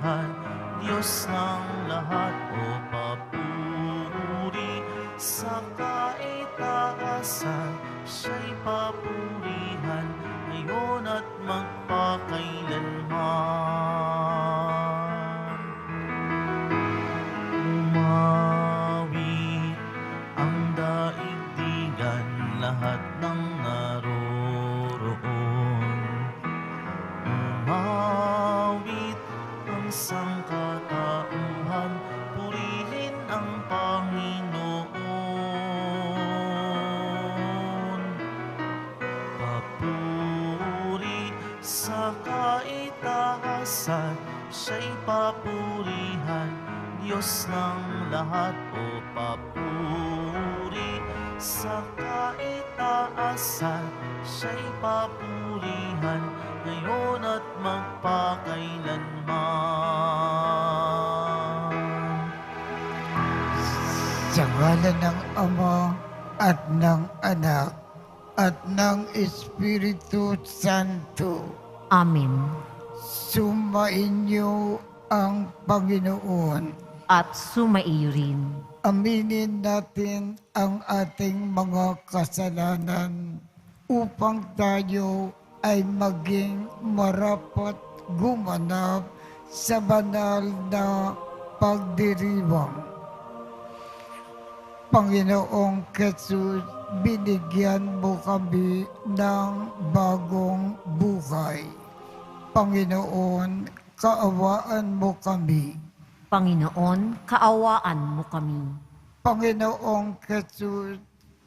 papurihan, Diyos ng lahat o papuri sa kaitaasan, siya'y papurihan ngayon at magpakailanman. Umawit ang daigdigan, lahat ng naroroon. Umawit ang sangkatauhan, purihin ang Panginoon. Papuri sa kaitaasan, siya'y papurihan, Diyos ng lahat o papuri sa kaitaasan, siya'y papurihan ngayon at magpakailanman. Sa ngalan ng Ama at ng Anak at ng Espiritu Santo. Amen. Sumainyo ang Panginoon. At sumaiyo rin. Aminin natin ang ating mga kasalanan upang tayo ay maging marapat gumanap sa banal na pagdiriwang. Panginoong Jesus, binigyan mo kami ng bagong buhay. Panginoon, kaawaan mo kami. Panginoon, kaawaan mo kami. Panginoong Jesus,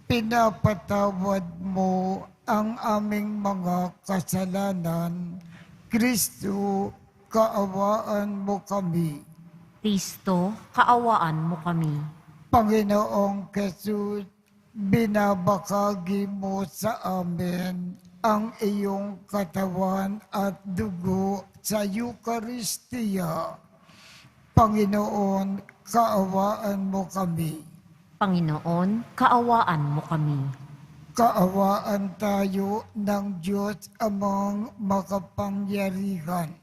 pinapatawad mo ang aming mga kasalanan. Kristo, kaawaan mo kami. Kristo, kaawaan mo kami. Panginoong Jesus, binabakagi mo sa amin ang iyong katawan at dugo sa Eucharistia. Panginoon, kaawaan mo kami. Panginoon, kaawaan mo kami. Kaawaan tayo ng Diyos amang makapangyarihan.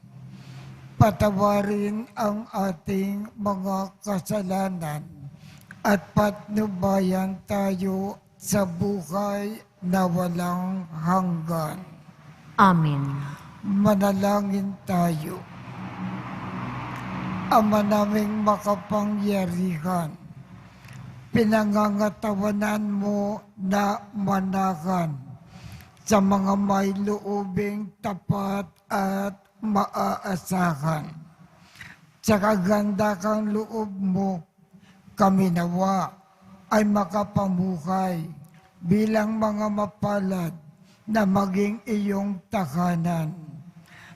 Patawarin ang ating mga kasalanan at patnubayan tayo sa buhay na walang hanggan. Amen. Manalangin tayo. Ama naming makapangyarihan, pinangangatawanan mo na manakan sa mga may loobing tapat at maaasahan. Sa kaganda kang loob mo, kami nawa ay makapamuhay bilang mga mapalad na maging iyong tahanan.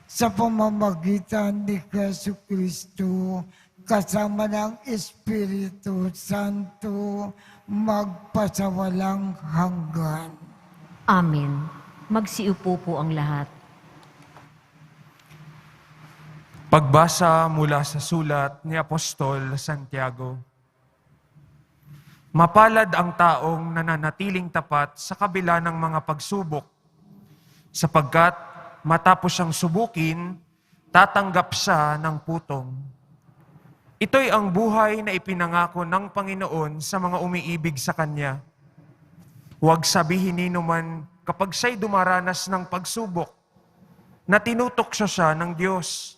Sa pamamagitan ni Jesucristo, kasama ng Espiritu Santo, magpasawalang hanggan. Amen. Magsiupo po ang lahat. Pagbasa mula sa sulat ni Apostol Santiago. Mapalad ang taong nananatiling tapat sa kabila ng mga pagsubok, sapagkat matapos siyang subukin, tatanggap siya ng putong. Ito'y ang buhay na ipinangako ng Panginoon sa mga umiibig sa Kanya. Huwag sabihin ni numan kapag siya'y dumaranas ng pagsubok na tinutokso siya ng Diyos,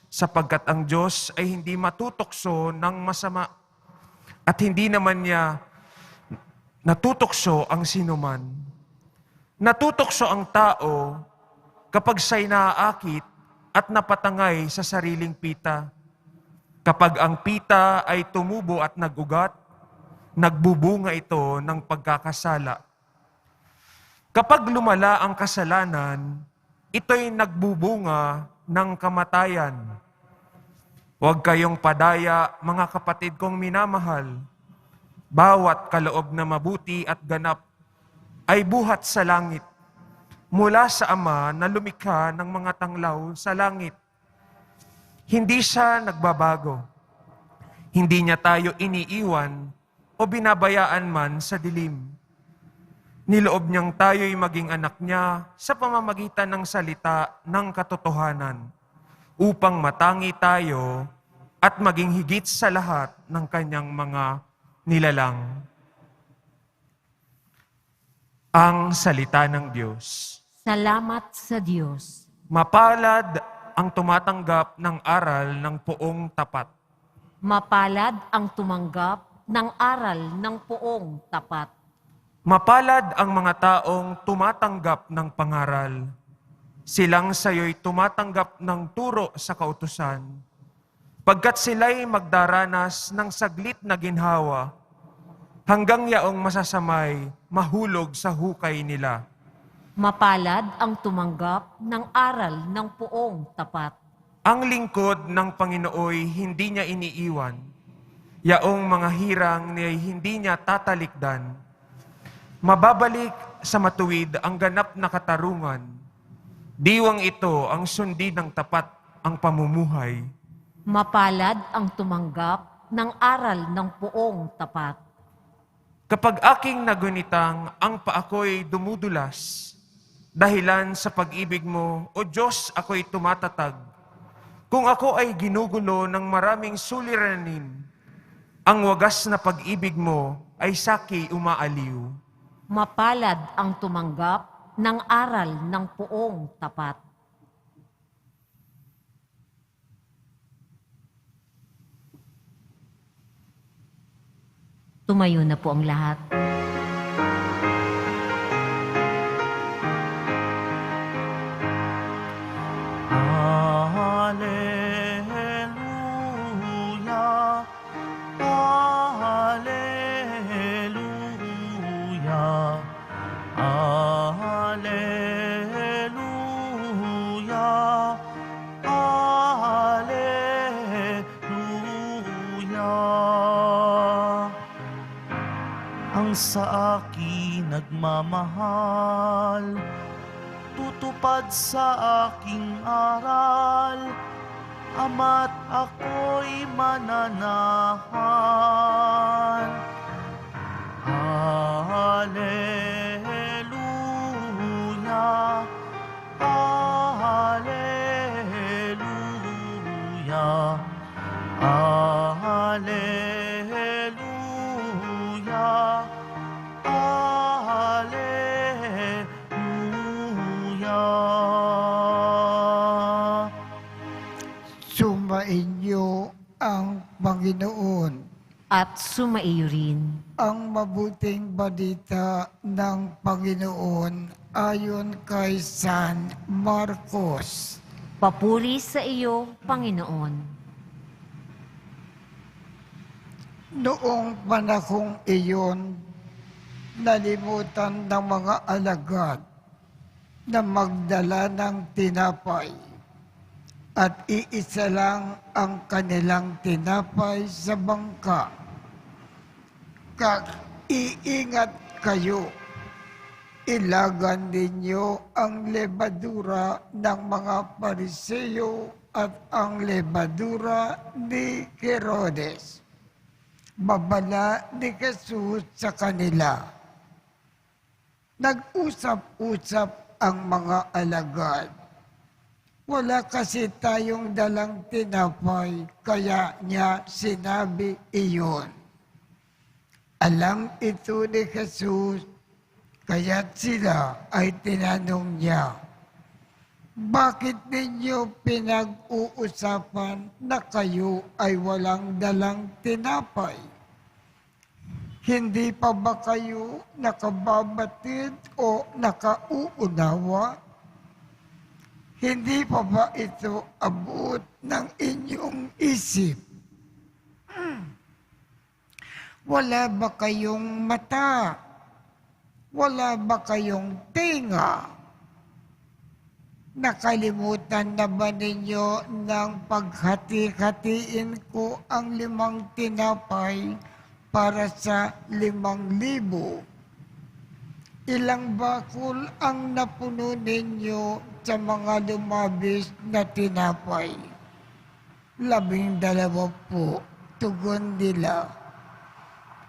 sapagkat ang Diyos ay hindi matutokso ng masama at hindi naman niya natutokso ang sinuman. Natutokso ang tao kapag siya'y naaakit at napatangay sa sariling pita. Kapag ang pita ay tumubo at nagugat, nagbubunga ito ng pagkakasala. Kapag lumala ang kasalanan, ito'y nagbubunga ng kamatayan. Huwag kayong padaya, mga kapatid kong minamahal. Bawat kaloob na mabuti at ganap ay buhat sa langit, mula sa Ama na lumikha ng mga tanglaw sa langit. Hindi siya nagbabago. Hindi niya tayo iniiwan o binabayaan man sa dilim. Niloob niyang tayo'y maging anak niya sa pamamagitan ng salita ng katotohanan. upang matangi tayo at maging higit sa lahat ng kanyang mga nilalang. Ang salita ng Diyos. Salamat sa Diyos. Mapalad ang tumatanggap ng aral ng poong tapat. Mapalad ang tumanggap ng aral ng poong tapat. Mapalad ang mga taong tumatanggap ng pangaral. Silang sayo'y tumatanggap ng turo sa kautusan, pagkat sila'y magdaranas ng saglit na ginhawa, hanggang yaong masasamay mahulog sa hukay nila. Mapalad ang tumanggap ng aral ng poong tapat. Ang lingkod ng Panginooy hindi niya iniiwan, yaong mga hirang niya'y hindi niya tatalikdan. Mababalik sa matuwid ang ganap na katarungan. Diwang ito ang sundin ng tapat ang pamumuhay. Mapalad ang tumanggap ng aral ng poong tapat. Kapag aking nagunitang ang paako'y dumudulas, dahilan sa pag-ibig mo, O Diyos, ako'y tumatatag. Kung ako ay ginugulo ng maraming suliranin, ang wagas na pag-ibig mo ay saki umaaliw. Mapalad ang tumanggap ng aral ng poong tapat. Tumayo na po ang lahat. Hallelujah, Hallelujah, Hallelujah, Hallelujah. Ang sa akin nagmamahal, tutupad sa aking aral, ama't ako'y mananahan. Hallelujah, Hallelujah, Hallelujah, Hallelujah. Sumainyo ang Panginoon. At sumaiyo rin. Ang mabuting balita ng Panginoon ayon kay San Marcos. Papuri sa iyo, Panginoon. Noong panahong iyon, nalimutan ng mga alagad na magdala ng tinapay at iisa lang ang kanilang tinapay sa bangka. Iingat kayo, ilagan ninyo ang lebadura ng mga Pariseo at ang lebadura ni Herodes. Babala ni Jesus sa kanila. Nag-usap-usap ang mga alagad. Wala kasi tayong dalang tinapay, kaya niya sinabi iyon. Alam ito ni Jesus, kaya't sila ay tinanong niya, bakit ninyo pinag-uusapan na kayo ay walang dalang tinapay? Hindi pa ba kayo nakababatid o nakauunawa? Hindi pa ba ito abot ng inyong isip? Wala ba kayong mata? Wala ba kayong tenga? Nakalimutan na ba ninyo nang paghati-hatiin ko ang 5 tinapay para sa 5,000? Ilang bakul ang napuno ninyo sa mga lumabis na tinapay? 12 po, tugon nila.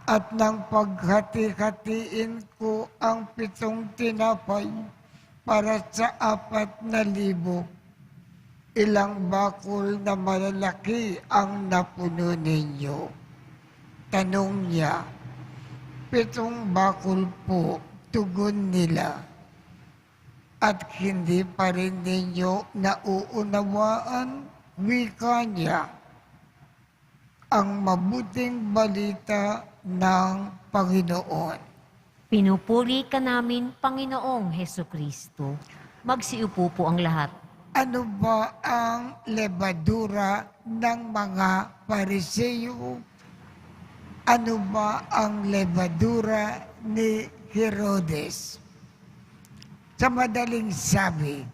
At nang paghati-hatiin ko ang 7 tinapay para sa 4,000, Ilang bakul na malalaki ang napuno ninyo? Tanong niya. 7 bakul po, tugon nila. At hindi pa rin ninyo nauunawaan, wika niya, ang mabuting balita ng Panginoon. Pinupuri ka namin, Panginoong Hesukristo. Magsiupo po ang lahat. Ano ba ang lebadura ng mga Pariseo? Ano ba ang lebadura ni Herodes? Sa madaling sabi,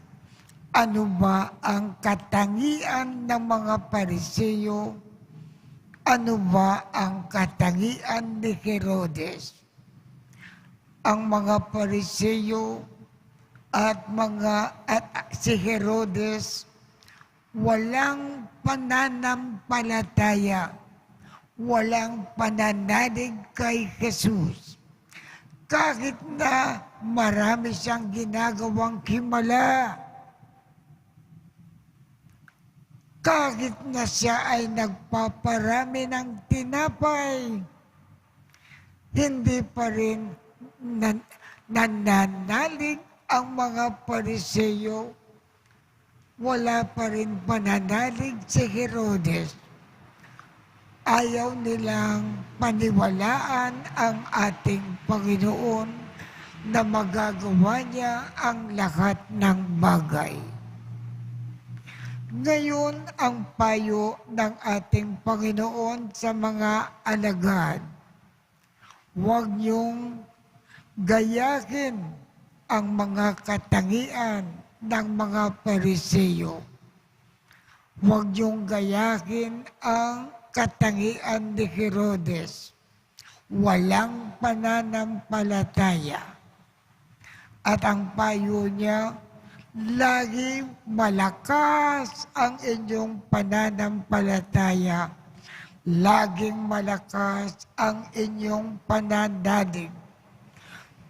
ano ba ang katangian ng mga Pariseo? Ano ba ang katangian ni Herodes? Ang mga Pariseo at si Herodes walang pananampalataya, walang pananalig kay Jesus. Kahit na marami siyang ginagawang himala, kahit na siya ay nagpaparami ng tinapay, hindi pa rin nananalig ang mga Pariseo. Wala pa rin pananalig si Herodes. Ayaw nilang paniwalaan ang ating Panginoon na magagawa niya ang lahat ng bagay. Ngayon ang payo ng ating Panginoon sa mga alagad. Huwag niyong gayahin ang mga katangian ng mga Pariseo. Huwag niyong gayahin ang katangian ni Herodes. Walang pananampalataya. At ang payo niya, lagi malakas ang inyong pananampalataya. Laging malakas ang inyong pananalig.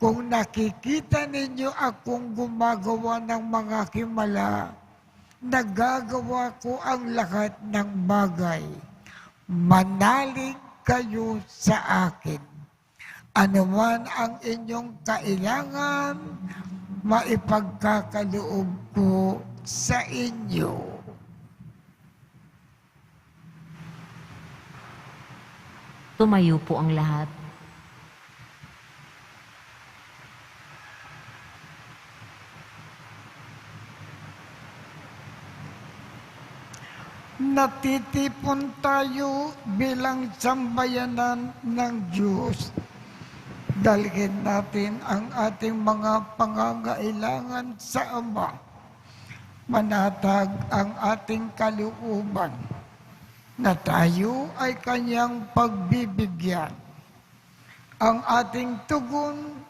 Kung nakikita ninyo akong gumagawa ng mga himala, nagagawa ko ang lahat ng bagay. Manalig kayo sa akin. Ano man ang inyong kailangan, maipagkakaloob ko sa inyo. Tumayo po ang lahat. Natitipon tayo bilang sambayanan ng Diyos. Dalhin natin ang ating mga pangangailangan sa Ama. Manatag ang ating kalooban na tayo ay Kanyang pagbibigyan. Ang ating tugon,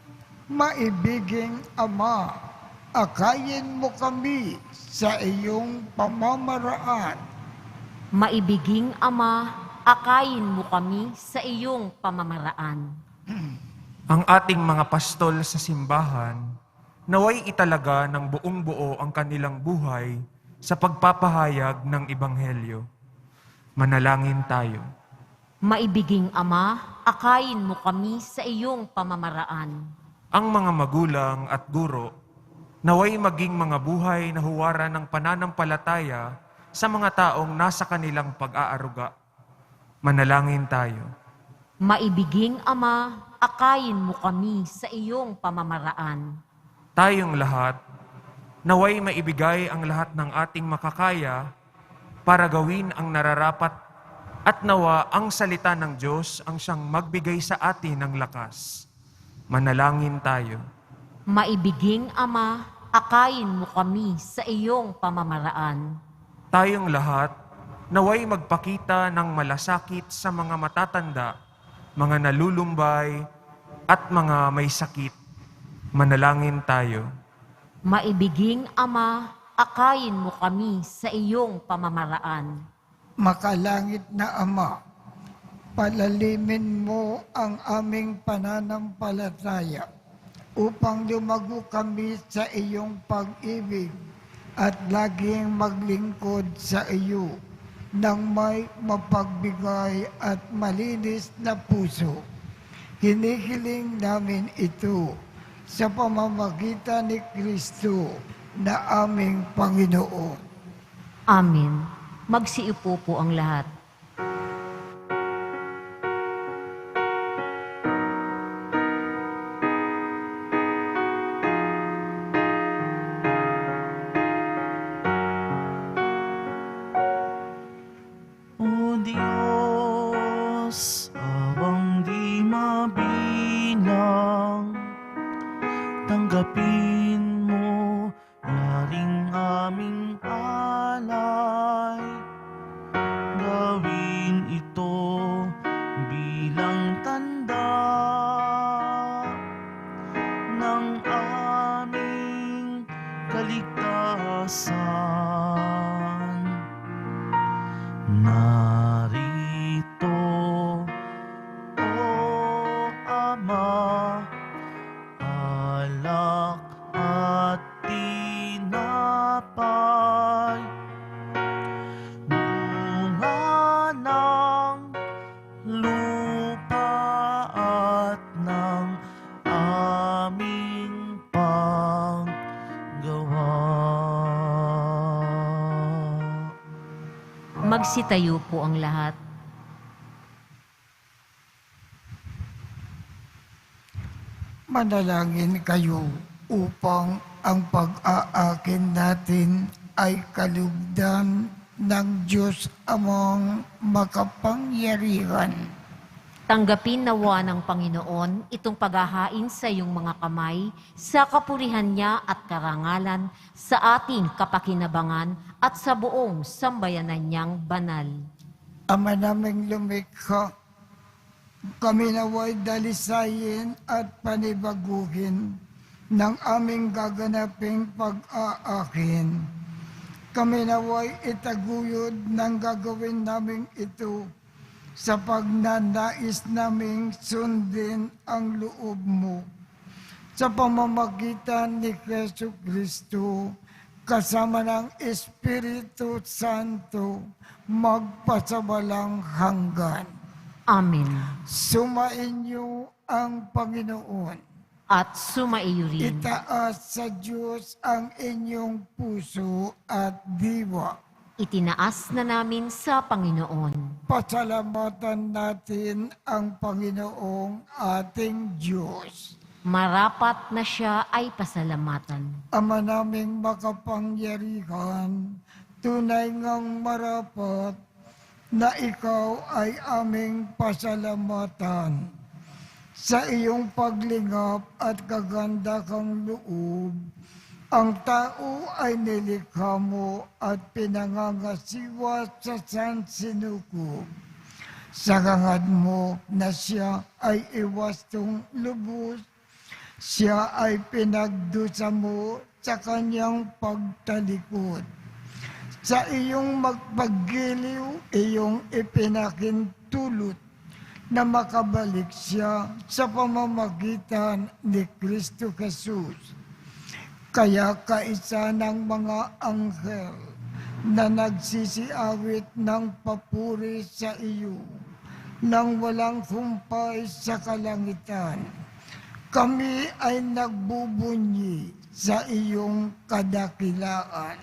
maibiging Ama, akayin mo kami sa iyong pamamaraan. Maibiging Ama, akayin mo kami sa iyong pamamaraan. Ang ating mga pastol sa simbahan, naway italaga ng buong buo ang kanilang buhay sa pagpapahayag ng Ebanghelyo. Manalangin tayo. Maibiging Ama, akayin mo kami sa iyong pamamaraan. Ang mga magulang at guro, naway maging mga buhay na huwaran ng pananampalataya sa mga taong nasa kanilang pag-aaruga. Manalangin tayo. Maibiging Ama, akayin mo kami sa iyong pamamaraan. Tayong lahat, naway maibigay ang lahat ng ating makakaya para gawin ang nararapat at nawa ang salita ng Diyos ang siyang magbigay sa atin ng lakas. Manalangin tayo. Maibiging Ama, akayin mo kami sa iyong pamamaraan. Tayong lahat, naway magpakita ng malasakit sa mga matatanda, mga nalulumbay, at mga may sakit. Manalangin tayo. Maibiging Ama, akayin mo kami sa iyong pamamaraan. Makalangit na Ama, palalimin mo ang aming pananampalataya upang lumago kami sa iyong pag-ibig at laging maglingkod sa iyo ng may mapagbigay at malinis na puso. Hinihiling namin ito sa pamamagitan ni Kristo na aming Panginoon. Amen. Magsiupo po ang lahat. O Diyos, awang di mabilang, tanggapin mo yaring aming alay. Gawin ito bilang tanda ng aming kaligtasan. Narito, O Ama, alak at tinapay, bunga ng lupa at ng aming paggawa. Magsitayo po ang lahat. Manalangin kayo upang ang pag-aakin natin ay kalugdan ng Diyos Amang makapangyarihan. Tanggapin nawa ng Panginoon itong paghahain sa iyong mga kamay sa kapurihan niya at karangalan sa ating kapakinabangan at sa buong sambayanan niyang banal. Ama naming lumikha, kami naway dalisayin at panibaguhin ng aming gaganaping pag-aakin. Kami naway itaguyod ng gagawin naming ito sa pagnanais naming sundin ang loob mo. Sa pamamagitan ni Jesu Kristo, kasama ng Espiritu Santo, magpasawalang hanggan. Amen. Sumainyo ang Panginoon. At sumaiyo rin. Itaas sa Diyos ang inyong puso at diwa. Itinaas na namin sa Panginoon. Pasalamatan natin ang Panginoong ating Diyos. Marapat na siya ay pasalamatan. Ama naming makapangyarihan, tunay ngang marapat na ikaw ay aming pasalamatan. Sa iyong paglingap at kaganda kang loob, ang tao ay nilikha mo at pinangangasiwa sa sansinukob. Sa hangad mo na siya ay iwastong lubos, siya ay pinagdusa mo sa kanyang pagtalikod. Sa iyong magpaggiliw, iyong ipinakintulot na makabalik siya sa pamamagitan ni Kristo Jesus. Kaya kaisa ng mga anghel na nagsisiawit ng papuri sa iyo nang walang humpay sa kalangitan, kami ay nagbubunyi sa iyong kadakilaan.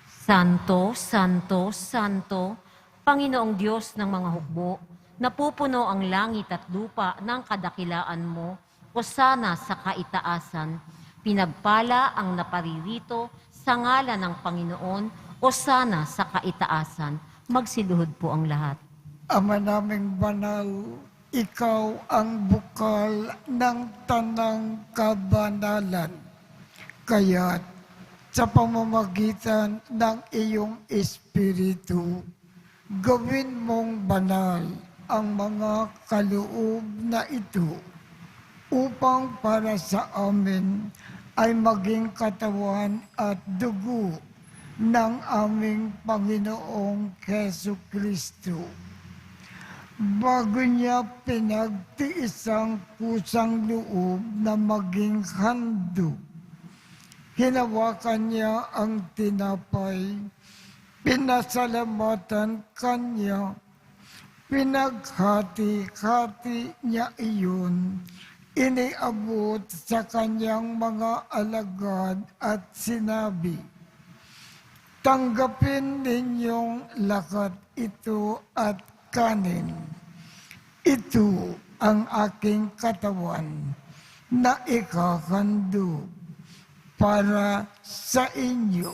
Santo, Santo, Santo, Panginoong Diyos ng mga hukbo, napupuno ang langit at lupa ng kadakilaan mo, hosana sa kaitaasan. Pinagpala ang naparirito sa ngalan ng Panginoon, hosana sa kaitaasan. Magsiluhod po ang lahat. Ama naming banal, ikaw ang bukal ng tanang kabanalan. Kaya't sa pamamagitan ng iyong Espiritu, gawin mong banal ang mga kaloob na ito upang para sa amin ay maging katawan at dugo ng aming Panginoong Hesu Kristo. Bago niya pinagtiis ang kusang loob na maging handog, Hinawakan niya ang tinapay, pinasalamatan kanya, pinaghati-hati niya iyon, iniabot sa kanyang mga alagad at sinabi, "Tanggapin ninyong lakat ito at kanin. Ito ang aking katawan na ikahandog para sa inyo."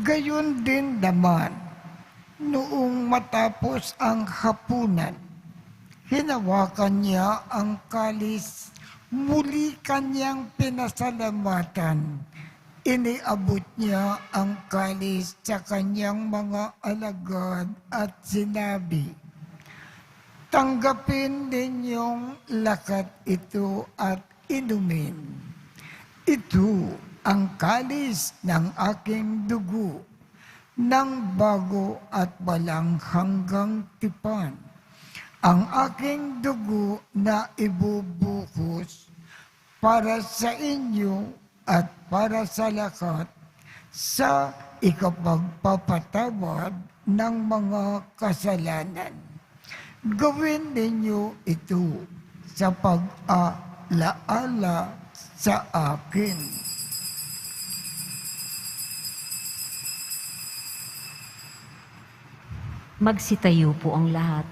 Gayon din naman, noong matapos ang hapunan, hinawakan niya ang kalis, muli kanyang pinasalamatan. Iniabot niya ang kalis sa kanyang mga alagad at sinabi, "Tanggapin ninyong lakat ito at inumin. Ito ang kalis ng aking dugo, ng bago at walang hanggang tipan. Ang aking dugo na ibubuhos para sa inyo at para sa lakat sa ikapagpapatawad ng mga kasalanan. Gawin ninyo ito sa pag-alaala sa akin." Magsitayo po ang lahat.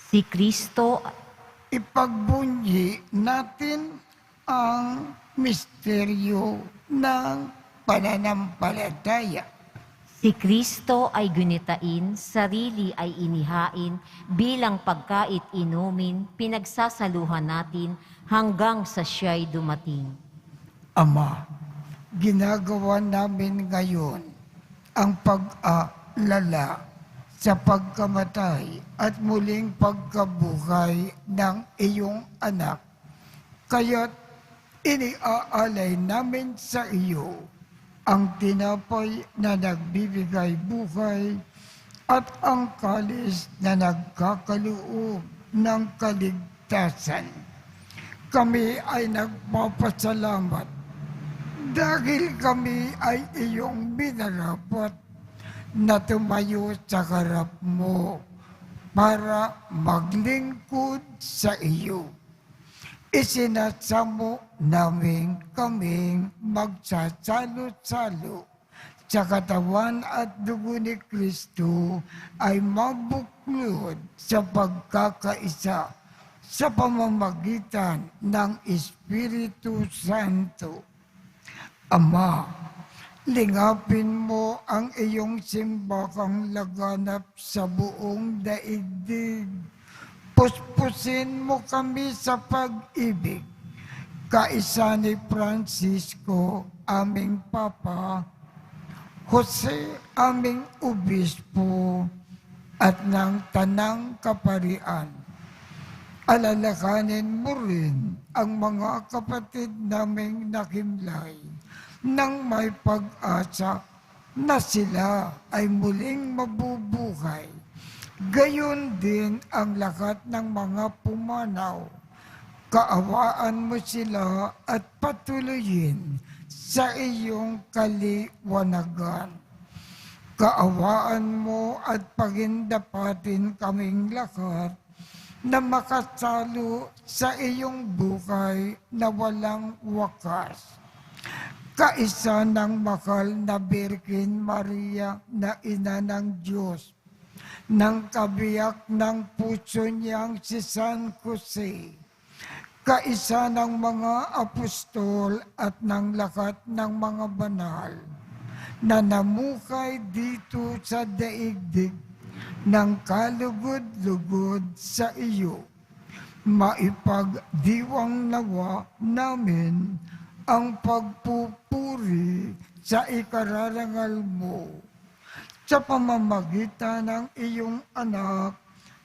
Si Kristo, Ipagbunyi natin ang misteryo ng pananampalataya. si Kristo ay gunitain, sarili ay inihain, bilang pagkait inumin, pinagsasaluhan natin hanggang sa siya'y dumating. Ama, ginagawa namin ngayon ang pag-alala sa pagkamatay at muling pagkabuhay ng iyong anak. Kaya't iniaalay namin sa iyo ang tinapay na nagbibigay buhay at ang kalis na nagkakaloob ng kaligtasan. Kami ay nagpapasalamat dahil kami ay iyong minarapat na tumayo sa harap mo para maglingkod sa iyo. Isinasamo namin kaming magsasalo-salo sa katawan at dugo ni Kristo ay mabuklod sa pagkakaisa sa pamamagitan ng Espiritu Santo. Ama, lingapin mo ang iyong simbakang laganap sa buong daigdig. Puspusin mo kami sa pag-ibig. Kaisa ni Francisco, aming Papa, Jose, aming Obispo, at ng Tanang Kaparian. Alalakanin mo rin ang mga kapatid naming nakimlay nang may pag-asa na sila ay muling mabubuhay. Gayon din ang lahat ng mga pumanaw. Kaawaan mo sila at patuloyin sa iyong kaliwanagan. Kaawaan mo at pagindapatin kaming lahat na makasalo sa iyong buhay na walang wakas. Kaisa ng mahal na Birhen Maria na ina ng Diyos, ng kabiyak ng puso niyang si San Jose, kaisa ng mga apostol at ng lahat ng mga banal na namuhay dito sa daigdig ng kalugod-lugod sa iyo, maipagdiwang nawa namin ang pagpupuri sa ikararangal mo sa pamamagitan ng iyong anak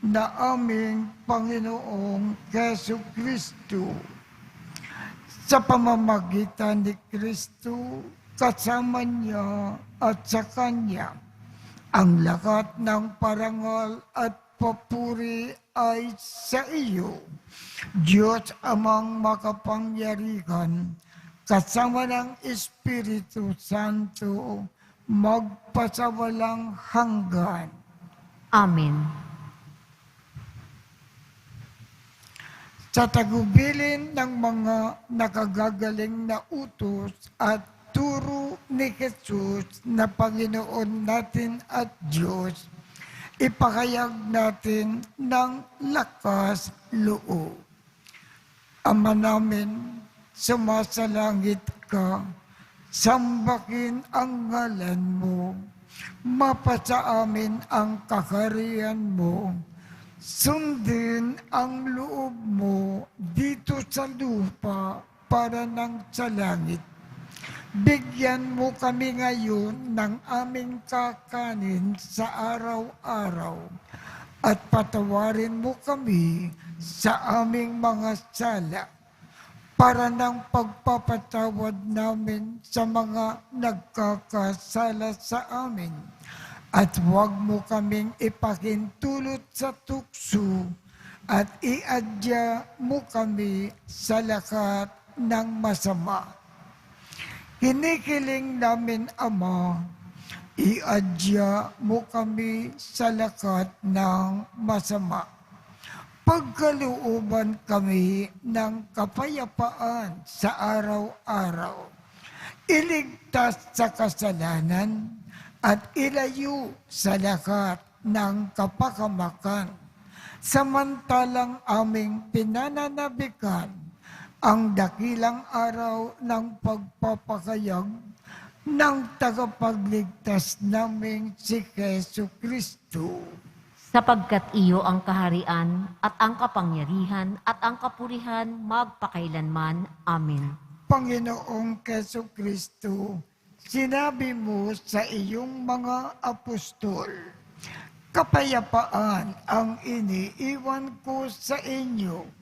na aming Panginoong Hesu Kristo. Sa pamamagitan ni Kristo, kasama niya at sa Kanya. Ang lahat ng parangal at papuri ay sa iyo, Diyos Amang makapangyarihan, kasama ng Espiritu Santo, magpasawalang hanggan. Amen. Sa tagubilin ng mga nakagagaling na utos at turo ni Jesus na Panginoon natin at Diyos, ipahayag natin ng lakas loob. Ama namin, sumasalangit ka, sambahin ang ngalan mo, mapasa amin ang kaharian mo, sundin ang loob mo dito sa lupa para nang sa langit. Bigyan mo kami ngayon ng aming kakanin sa araw-araw at patawarin mo kami sa aming mga sala para ng pagpapatawad namin sa mga nagkakasala sa amin. At huwag mo kaming ipahintulot sa tukso at iadya mo kami sa lahat ng masama. Hinihiling namin, Ama, iadya mo kami sa lahat ng masama. Pagkalooban kami ng kapayapaan sa araw-araw. Iligtas sa kasalanan at ilayo sa lahat ng kapakamakan. Samantalang aming pinananabikan ang dakilang araw ng pagpapakayag ng tagapagligtas naming si Jesu Kristo. Sapagkat iyo ang kaharian at ang kapangyarihan at ang kapurihan magpakailanman. Amen. Panginoong Jesu Kristo, sinabi mo sa iyong mga apostol, kapayapaan ang iniiwan ko sa inyo.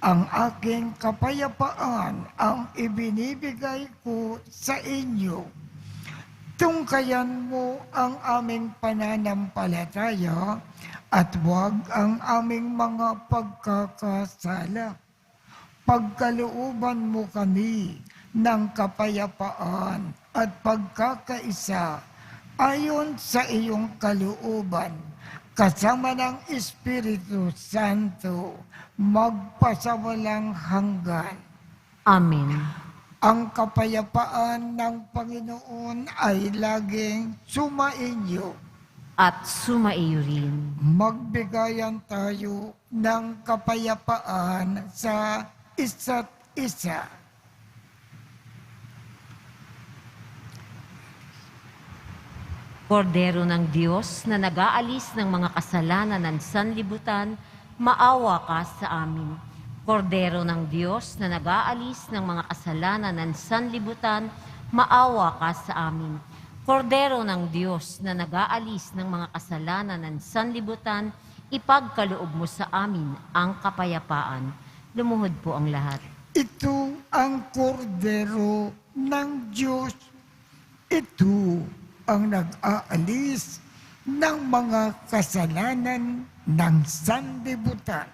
Ang aking kapayapaan ang ibinibigay ko sa inyo. Tungkayan mo ang aming pananampalataya at huwag ang aming mga pagkakasala. Pagkalooban mo kami ng kapayapaan at pagkakaisa ayon sa iyong kalooban, kasama ng Espiritu Santo, magpasawalang hanggan. Amen. Ang kapayapaan ng Panginoon ay laging sumainyo. At sumaiyo rin. Magbigayan tayo ng kapayapaan sa isa't isa. Kordero ng Diyos na nag-aalis ng mga kasalanan ng sanlibutan, maawa ka sa amin. Kordero ng Diyos na nag-aalis ng mga kasalanan ng sanlibutan, maawa ka sa amin. Kordero ng Diyos na nag-aalis ng mga kasalanan ng sanlibutan, ipagkaloob mo sa amin ang kapayapaan. Lumuhod po ang lahat. Ito ang kordero ng Diyos. Ito ang nag-aalis ng mga kasalanan ng sanlibutan.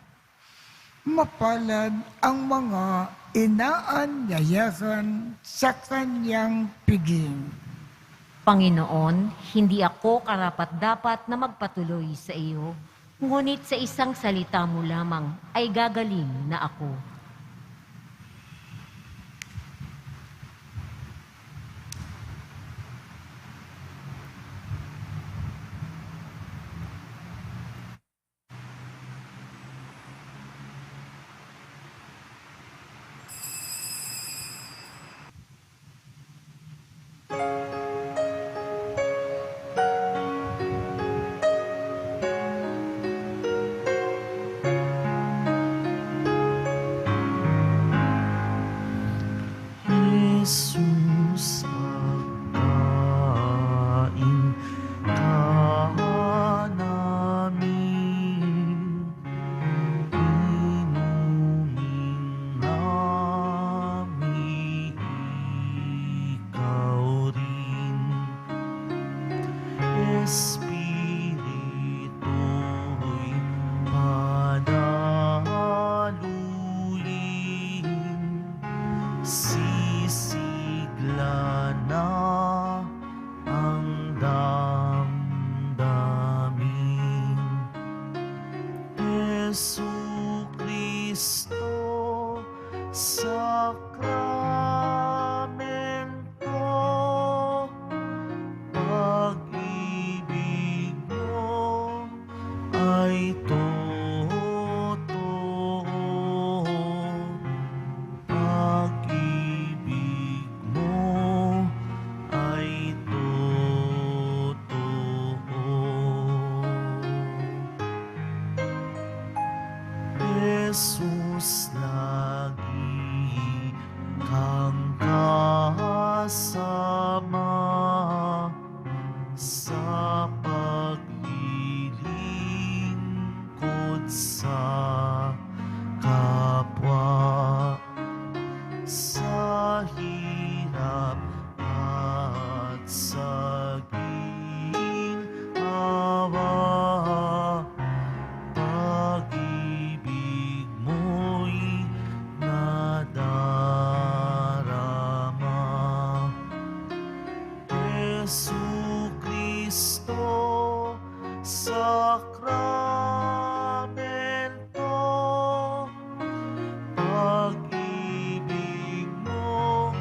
Mapalad ang mga inaanyayahan sa kanyang piging. Panginoon, hindi ako karapat-dapat na magpatuloy sa iyo, ngunit sa isang salita mo lamang ay gagaling na ako. Jesus, pagkain ka namin, inumin namin, ikaw sakramento, pag-ibig mo ay totoo. Pag-ibig mo ay totoo. Jesus, lagi kang kasama sa paglilingkod sa kapwa, sa hirap at sa ginhawa. Pag-ibig mo'y nadarama. Jesucristo, sakramento, pag-ibig mo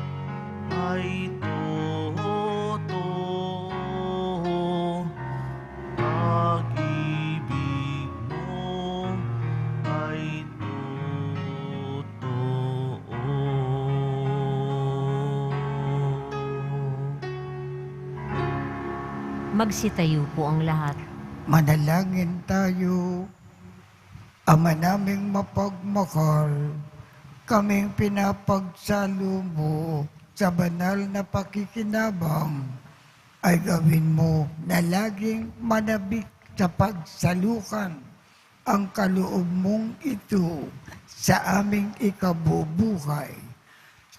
ay totoo. Pag-ibig mo ay totoo. Magsitayo po ang lahat. Manalangin tayo. Ama naming mapagmahal, kaming pinapagsalo mo sa banal na pakikinabang, ay gawin mo na laging manabik sa pagsalukan ang kaloob mong ito sa aming ikabubuhay.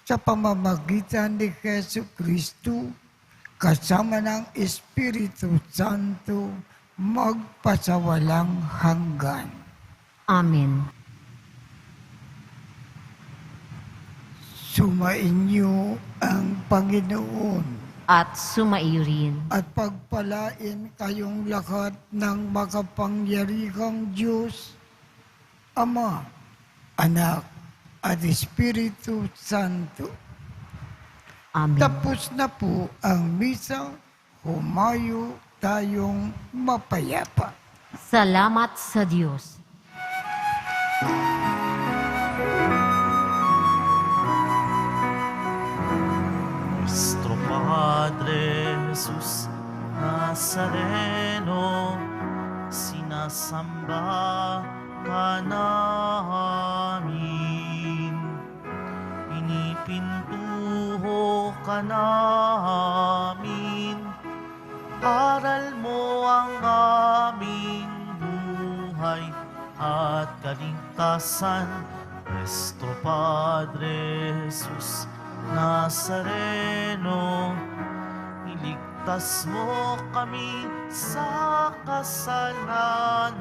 Sa pamamagitan ni Jesu Kristo, kasama ng Espiritu Santo, magpasawalang hanggan. Amen. Sumainyo ang Panginoon At sumaiyo rin. at pagpalain kayong lahat ng makapangyarihang Diyos, Ama, Anak, at Espiritu Santo. Amen. Tapos na po ang misa, humayo tayong mapayapa. Salamat sa Diyos. Nuestro Padre Jesus Nazareno, sinasamba ka namin. Pinipintuho ka namin. Aral mo ang aming buhay at kaligtasan. Nuestro Padre Jesus Nazareno, iligtas mo kami sa kasalanan.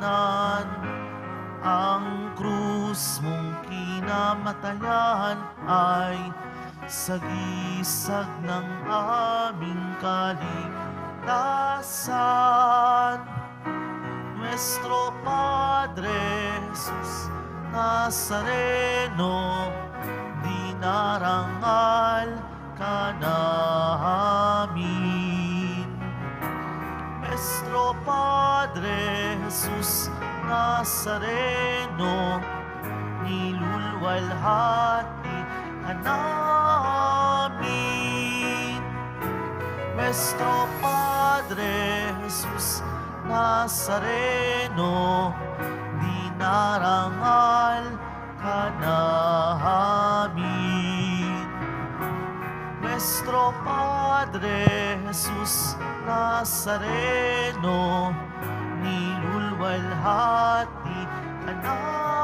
Ang krus mong kinamatayan ay sagisag ng aming kaligtasan. Nuestro Padre Jesus Nazareno, dinarangal ka namin. Nuestro Padre Jesus Nazareno, nilulwalhati ka namin. Nuestro Padre Jesus Nazareno, dinarangal ka namin. Nuestro Padre Jesus Nazareno, nilulwalhati ka namin.